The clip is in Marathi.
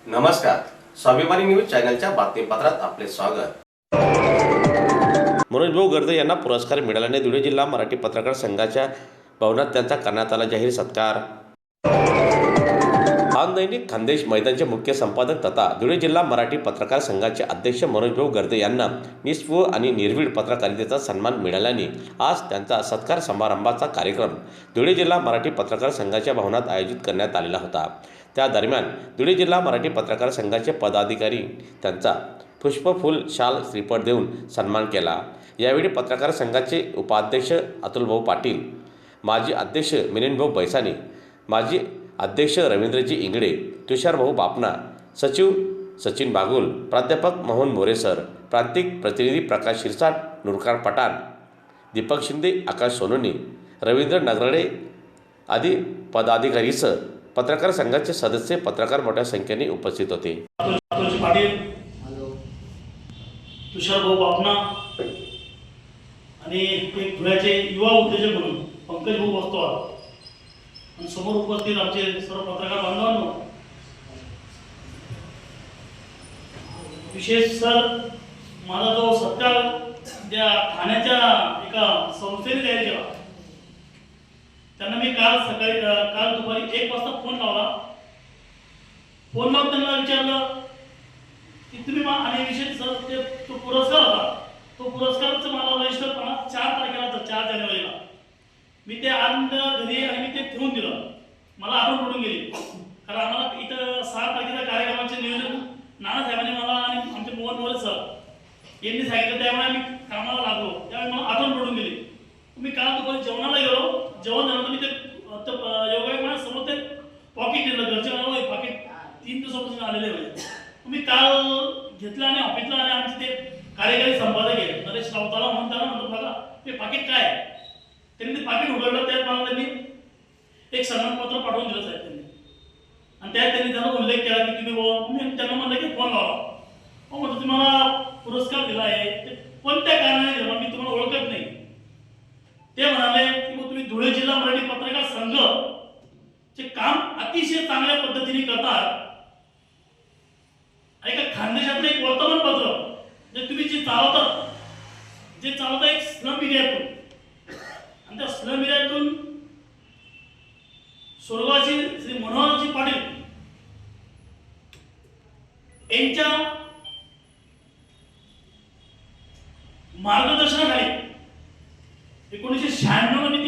नमस्कार, स्वाभिमानी न्यूज चॅनलच्या बातमीपत्रात आपले स्वागत। मनोज भाऊ गर्दे यांना पुरस्कार मिळाल्याने धुळे जिल्हा मराठी पत्रकार संघाच्या भवनात त्यांचा करण्यात आला जाहीर सत्कार। दैनिक खान्देश मैदानचे मुख्य संपादक तथा धुळे जिल्हा मराठी पत्रकार संघाचे अध्यक्ष मनोज भाऊ गर्दे यांना निस्व आणि निर्भीड पत्रकारितेचा सन्मान मिळाल्याने आज त्यांचा सत्कार समारंभाचा कार्यक्रम धुळे जिल्हा मराठी पत्रकार संघाच्या भवनात आयोजित करण्यात आलेला होता। त्या दरम्यान धुळे जिल्हा मराठी पत्रकार संघाचे पदाधिकारी त्यांचा पुष्पफूल शाल श्रीफळ देऊन सन्मान केला। यावेळी पत्रकार संघाचे उपाध्यक्ष अतुलभाऊ पाटील, माजी अध्यक्ष मिलिंदभाऊ बैसाने, माजी अध्यक्ष रवींद्रजी इंगळे, तुषारभाऊ बापना, सचिव सचिन बागुल, प्राध्यापक मोहन मोरे सर, प्रांतिक प्रतिनिधी प्रकाश शिरसाट, नुरकार पठाण, दीपक शिंदे, आकाश सोनोनी, रवींद्र नगराळे आदी पदाधिकारीसह पत्रकार संघाचे सदस्य पत्रकार मोठ्या संख्येने उपस्थित होते। पाटील, तुषारभाऊ बापना आणि एक धुळ्याचे युवा उद्योजक म्हणून पंकज भाऊ बसतो आणि समोर उपस्थित आमचे सर्व पत्रकार बांधवांनो, विशेष सर माझा जो सत्कार त्या ठाण्याच्या एका संस्थेने तयार केला, त्यांना मी काल दुपारी 1 वाजता फोन लावला। फोन लावून त्यांना विचारलं की तुम्ही आणि विशेष सर तो पुरस्कार होता, तो पुरस्काराचं मला रजिस्टर 4 तारखेला 4 जानेवारीला मी ते घरी आणि मी ते ठेवून दिलं। मला आठवण पडून गेली, कारण आम्हाला इथं 6 तारखेच्या कार्यक्रमाचे नियोजन नानासाहेबांनी मला आणि आमचे मोहन मोरे सर यांनी सांगितलं, त्यामुळे आम्ही कामाला लागलो। त्यावेळी मला आठवण पडून गेली। मी काल दुपारी जेवणाला गेलो, जेवण झालं मी ते योगायोग माझ्या समोर ते पॉकेट दिलं, घरचे मला पॉकेट 3 दिवसापासून आलेले होते। मी काल घेतलं आणि ऑफिसला आणि आमचे ते कार्यकारी संपादक आहे नरेश राऊताला म्हणून त्याला म्हणतो, बघा ते पाकिट काय आहे। त्यांनी ते पाकिट उघडलं, त्यात मला त्यांनी एक सन्मानपत्र पाठवून दिलं साहेब त्यांनी, आणि त्यात त्यांनी त्यांना उल्लेख केला की तुम्ही मी त्यांना म्हणलं की फोन लावा, म्हटलं तुम्हाला पुरस्कार दिला आहे ते कोणत्या कारणाने दिला, मी तुम्हाला ओळखत नाही। ते म्हणाले की मग तुम्ही धुळे जिल्हा मराठी पत्रकार संघ चे काम अतिशय चांगल्या पद्धतीने करतात। एका खानदेशातलं एक वर्तमानपत्र जे तुम्ही जे चालवता एक स्लम एरियातून, आणि त्या स्लम एरियातून स्वर्गवासी श्री मनोहरजी पाटील यांच्या मार्गदर्शनाखाली 1996 मध्ये